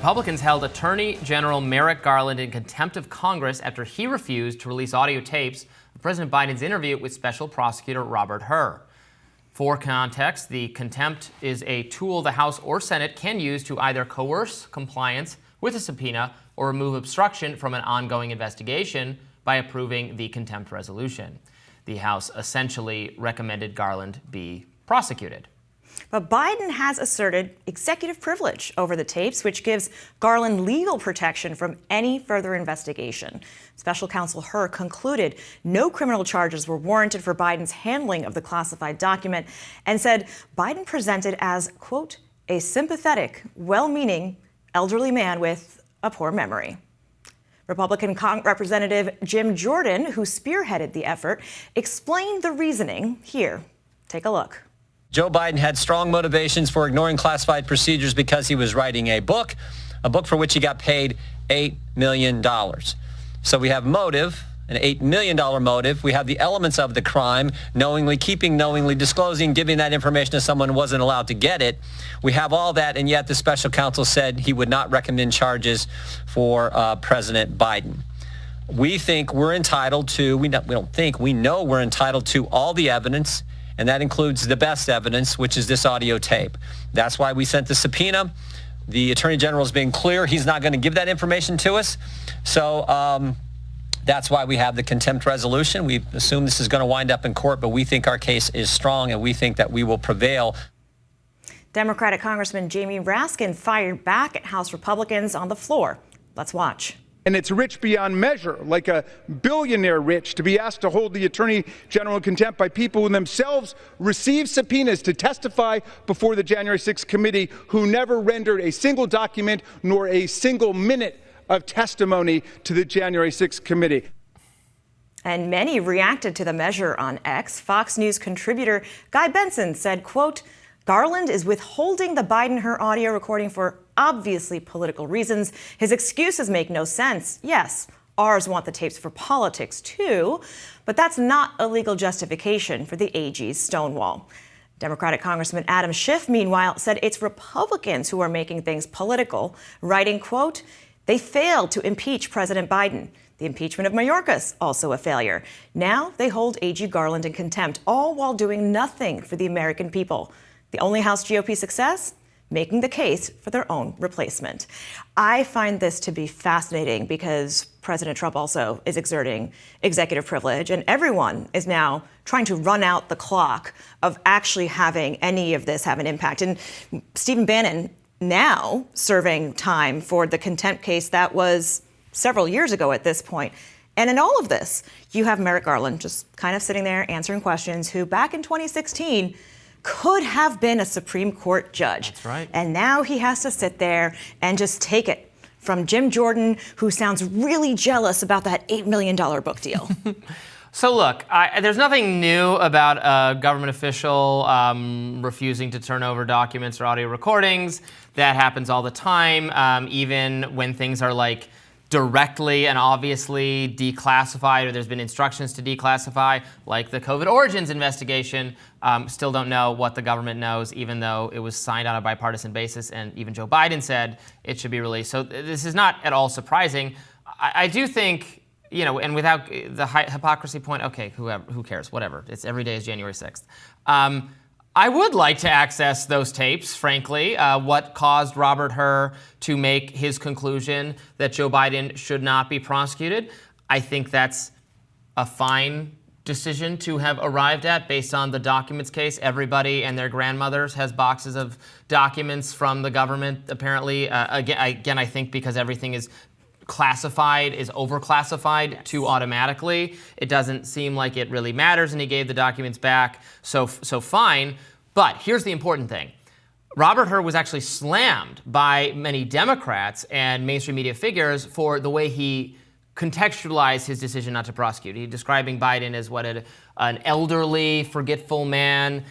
Republicans held Attorney General Merrick Garland in contempt of Congress after he refused to release audio tapes of President Biden's interview with Special Prosecutor Robert Hur. For context, the contempt is a tool the House or Senate can use to either coerce compliance with a subpoena or remove obstruction from an ongoing investigation by approving the contempt resolution. The House essentially recommended Garland be prosecuted. But Biden has asserted executive privilege over the tapes, which gives Garland legal protection from any further investigation. Special counsel Hur concluded no criminal charges were warranted for Biden's handling of the classified document and said Biden presented as, quote, a sympathetic, well-meaning elderly man with a poor memory. Republican Representative Jim Jordan, who spearheaded the effort, explained the reasoning. Here, take a look. Joe Biden had strong motivations for ignoring classified procedures because he was writing a book for which he got paid $8 million. So we have motive, an $8 million motive. We have the elements of the crime, knowingly keeping, knowingly disclosing, giving that information to someone who wasn't allowed to get it. We have all that, and yet the special counsel said he would not recommend charges for President Biden. We think we're entitled to, we know we're entitled to all the evidence, and that includes the best evidence, which is this audio tape. That's why we sent the subpoena. The Attorney General has been clear he's not going to give that information to us. So that's why we have the contempt resolution. We assume this is going to wind up in court, but we think our case is strong, and we think that we will prevail. Democratic Congressman Jamie Raskin fired back at House Republicans on the floor. Let's watch. And it's rich beyond measure, like a billionaire rich, to be asked to hold the Attorney General in contempt by people who themselves received subpoenas to testify before the January 6th committee, who never rendered a single document nor a single minute of testimony to the January 6th committee. And many reacted to the measure on X. Fox News contributor Guy Benson said, quote, Garland is withholding the Biden-Hur audio recording for obviously political reasons. His excuses make no sense. Yes, ours want the tapes for politics too, but that's not a legal justification for the AG's stonewall. Democratic Congressman Adam Schiff, meanwhile, said it's Republicans who are making things political, writing, quote, they failed to impeach President Biden. The impeachment of Mayorkas, also a failure. Now they hold AG Garland in contempt, all while doing nothing for the American people. The only House GOP success? Making the case for their own replacement. I find this to be fascinating because President Trump also is exerting executive privilege, and everyone is now trying to run out the clock of actually having any of this have an impact. And Stephen Bannon now serving time for the contempt case that was several years ago at this point. And in all of this, you have Merrick Garland just kind of sitting there answering questions, who back in 2016 could have been a Supreme Court judge. That's right. And now he has to sit there and just take it from Jim Jordan, who sounds really jealous about that $8 million book deal. So look, there's nothing new about a government official refusing to turn over documents or audio recordings. That happens all the time, even when things are like directly and obviously declassified, or there's been instructions to declassify, like the COVID origins investigation. Still don't know what the government knows, even though it was signed on a bipartisan basis, and even Joe Biden said it should be released. So this is not at all surprising. I do think, and without the hypocrisy point, okay, who cares, whatever. It's every day is January 6th. I would like to access those tapes, frankly. What caused Robert Hur to make his conclusion that Joe Biden should not be prosecuted? I think that's a fine decision to have arrived at based on the documents case. Everybody and their grandmothers has boxes of documents from the government, apparently. Again, I think because everything is classified, is overclassified too automatically. It doesn't seem like it really matters, and he gave the documents back, so fine. But here's the important thing. Robert Hur was actually slammed by many Democrats and mainstream media figures for the way he contextualized his decision not to prosecute. He describing Biden as an elderly, forgetful man,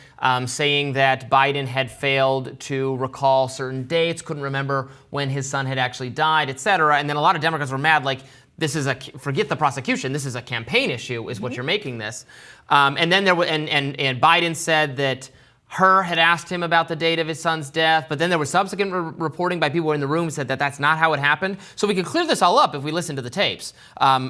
saying that Biden had failed to recall certain dates, couldn't remember when his son had actually died, et cetera. And then a lot of Democrats were mad, like, this is forget the prosecution, this is a campaign issue, is what you're making this. And then and Biden said that Hur had asked him about the date of his son's death, but then there was subsequent reporting by people who were in the room who said that that's not how it happened. So we can clear this all up if we listen to the tapes. I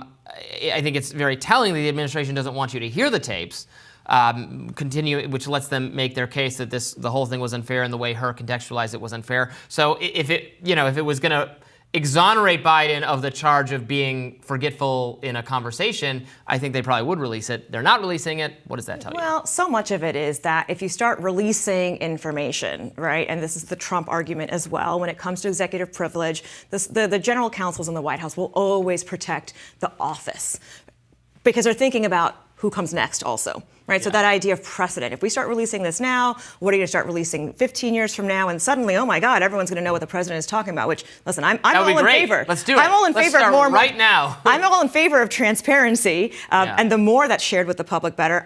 think it's very telling that the administration doesn't want you to hear the tapes, which lets them make their case that the whole thing was unfair and the way Hur contextualized it was unfair. So if it was going to exonerate Biden of the charge of being forgetful in a conversation, I think they probably would release it. They're not releasing it. What does that tell you? Well, so much of it is that if you start releasing information, right, and this is the Trump argument as well, when it comes to executive privilege, the general counsels in the White House will always protect the office because they're thinking about who comes next also. Right, so that idea of precedent. If we start releasing this now, what are you going to start releasing 15 years from now? And suddenly, oh my God, everyone's going to know what the president is talking about. Which, listen, I'm all in favor. Let's do it. I'm all in favor of more right now. I'm all in favor of transparency, and the more that's shared with the public, better.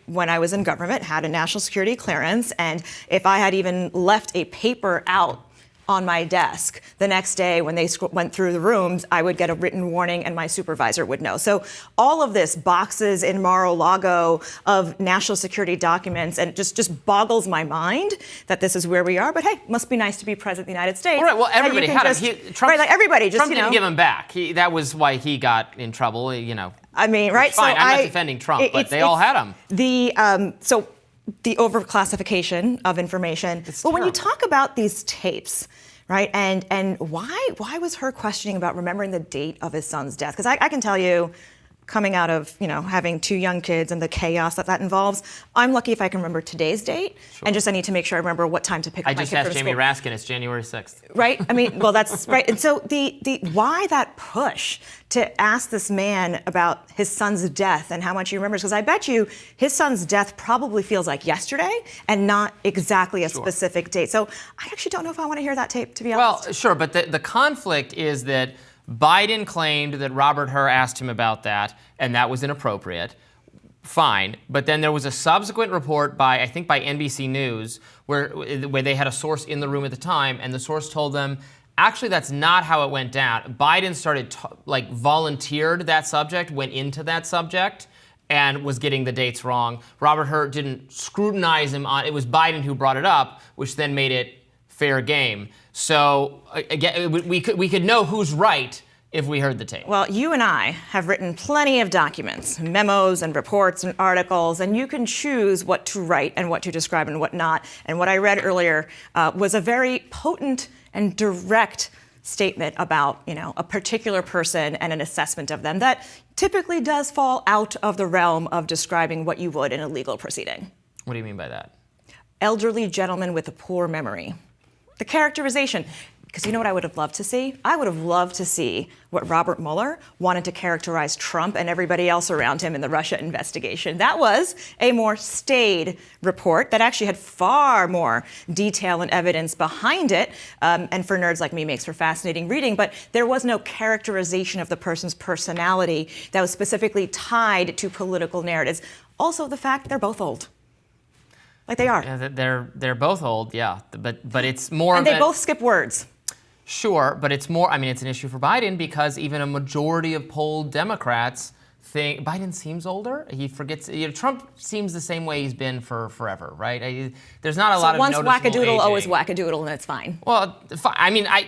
When I was in government, had a national security clearance, and if I had even left a paper out on my desk the next day when they went through the rooms, I would get a written warning and my supervisor would know. So all of this boxes in Mar-a-Lago of national security documents, and just boggles my mind that this is where we are. But hey, must be nice to be president of the United States. All right, well, everybody had him. Trump didn't give him back. That was why he got in trouble, I mean, right? Fine, so I'm not defending Trump, but they all had him. The overclassification of information. But when you talk about these tapes, right, and why was her questioning about remembering the date of his son's death? Because I can tell you, coming out of having two young kids and the chaos that involves, I'm lucky if I can remember today's date, and just I need to make sure I remember what time to pick up my kid from school. I just asked Jamie Raskin. It's January 6th. Right? I mean, well, that's right. And so the why that push to ask this man about his son's death and how much he remembers? Because I bet you his son's death probably feels like yesterday and not exactly a specific date. So I actually don't know if I want to hear that tape, to be honest. Well, sure, but the conflict is that Biden claimed that Robert Hur asked him about that, and that was inappropriate. Fine. But then there was a subsequent report by NBC News where they had a source in the room at the time, and the source told them, actually, that's not how it went down. Biden started, volunteered that subject, went into that subject, and was getting the dates wrong. Robert Hur didn't scrutinize him on it. It was Biden who brought it up, which then made it fair game. So again, we could know who's right if we heard the tape. Well, you and I have written plenty of documents, memos and reports and articles, and you can choose what to write and what to describe and what not. And what I read earlier was a very potent and direct statement about, a particular person and an assessment of them that typically does fall out of the realm of describing what you would in a legal proceeding. What do you mean by that? Elderly gentleman with a poor memory. The characterization. Because you know what I would have loved to see? I would have loved to see what Robert Mueller wanted to characterize Trump and everybody else around him in the Russia investigation. That was a more staid report that actually had far more detail and evidence behind it, and for nerds like me makes for fascinating reading, but there was no characterization of the person's personality that was specifically tied to political narratives. Also, the fact they're both old. Like they are. Yeah, they're both old, yeah. But it's more. And they both skip words. Sure, but it's more. I mean, it's an issue for Biden because even a majority of polled Democrats think Biden seems older. He forgets. Trump seems the same way he's been for forever, right? There's not a lot of noticeable once wackadoodle, aging. always wackadoodle, and it's fine. Well, I mean, I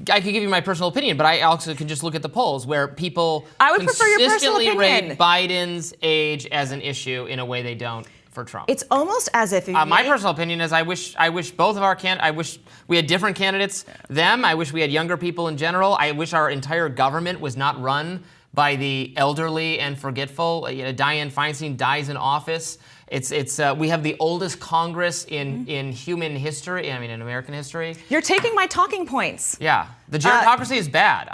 could give you my personal opinion, but I also could just look at the polls where people consistently rate Biden's age as an issue in a way they don't for Trump. It's almost as if my personal opinion is I wish both of our I wish we had different candidates. I wish we had younger people in general. I wish our entire government was not run by the elderly and forgetful. Dianne Feinstein dies in office. We have the oldest Congress in human history. I mean, in American history. You're taking my talking points. Yeah, the gerontocracy is bad.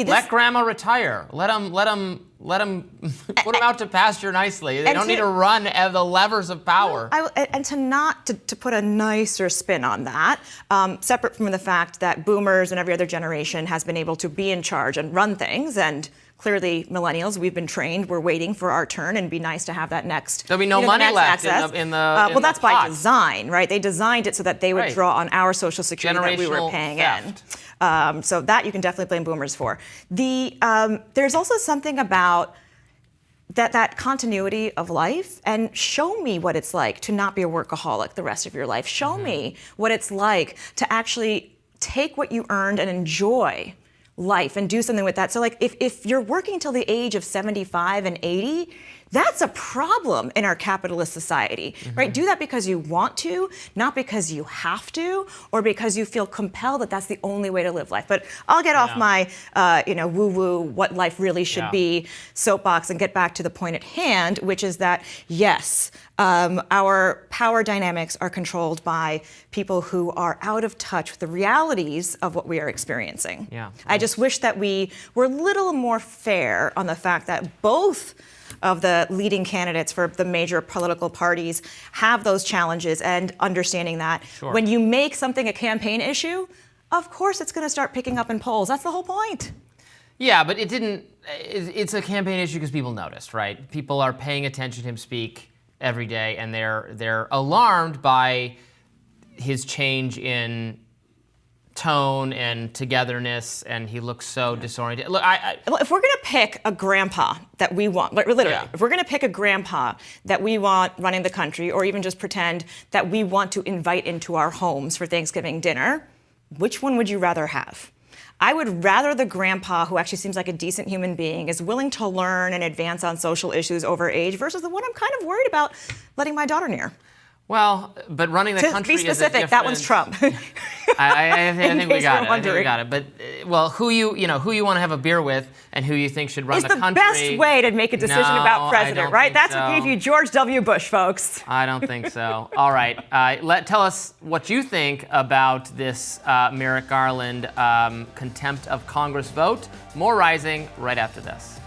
Let grandma retire. Let them put them out to pasture nicely. They don't need to run the levers of power. And to put a nicer spin on that, separate from the fact that boomers and every other generation has been able to be in charge and run things, and clearly millennials, we've been trained, we're waiting for our turn, and it'd be nice to have that next. There'll be no money left in the well, that's by design, right? They designed it so that they would draw on our Social Security that we were paying in. So that you can definitely blame boomers for. There's also something about that continuity of life and show me what it's like to not be a workaholic the rest of your life. Show me what it's like to actually take what you earned and enjoy life and do something with that. So like if you're working till the age of 75 and 80, that's a problem in our capitalist society, right? Do that because you want to, not because you have to, or because you feel compelled that that's the only way to live life. But I'll get off my, woo-woo, what life really should be soapbox and get back to the point at hand, which is that, yes, our power dynamics are controlled by people who are out of touch with the realities of what we are experiencing. Yeah. I just wish that we were a little more fair on the fact that both of the leading candidates for the major political parties have those challenges, and understanding that when you make something a campaign issue, of course it's going to start picking up in polls. That's the whole point. Yeah, but it didn't. It's a campaign issue because people noticed, right? People are paying attention to him speak every day, and they're alarmed by his change in tone and togetherness, and he looks so disoriented. Look, if we're going to pick a grandpa that we want, like literally, if we're going to pick a grandpa that we want running the country, or even just pretend that we want to invite into our homes for Thanksgiving dinner, which one would you rather have? I would rather the grandpa who actually seems like a decent human being, is willing to learn and advance on social issues over age, versus the one I'm kind of worried about letting my daughter near. Well, but running the country is a different... To be specific, that one's Trump. I think we got it. I think we got it. But who you want to have a beer with and who you think should run the country. It's the best way to make a decision about president, right? That's what gave you George W. Bush, folks. I don't think so. All right. Tell us what you think about this Merrick Garland contempt of Congress vote. More Rising right after this.